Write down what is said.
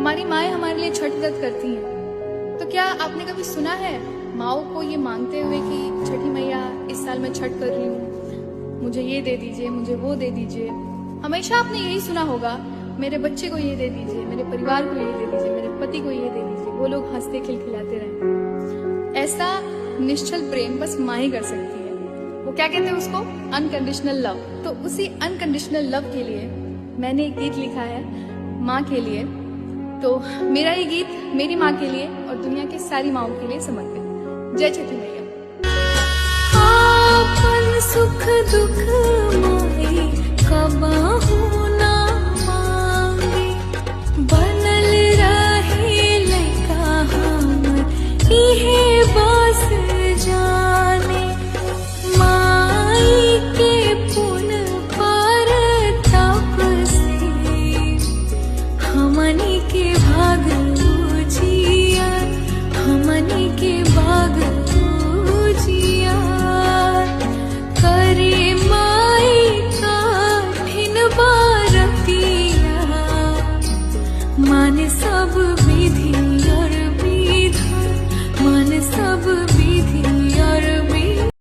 हमारी माएँ हमारे लिए छठ व्रत करती हैं, तो क्या आपने कभी सुना है माओ को ये मांगते हुए कि छठी मैया इस साल मैं छठ कर रही हूँ, मुझे ये दे दीजिए, मुझे वो दे दीजिए। हमेशा आपने यही सुना होगा, मेरे बच्चे को ये दे दीजिए, मेरे परिवार को ये दे दीजिए, मेरे पति को ये दे दीजिए। वो लोग हंसते खिलखिलाते रहे। ऐसा निश्चल प्रेम बस माँ ही कर सकती है। वो क्या कहते हैं उसको, अनकंडीशनल लव। तो उसी अनकंडीशनल लव के लिए मैंने एक गीत लिखा है माँ के लिए। तो मेरा ये गीत मेरी माँ के लिए और दुनिया की सारी माँओं के लिए समर्पित। जय छठी मैया। आपन सुख दुख माई कबाहू ना मांगे, बनल रहे लइका हमर इहे बस जाने। माई के पुन पर तप से हमनी के भाग जिया, हमनी के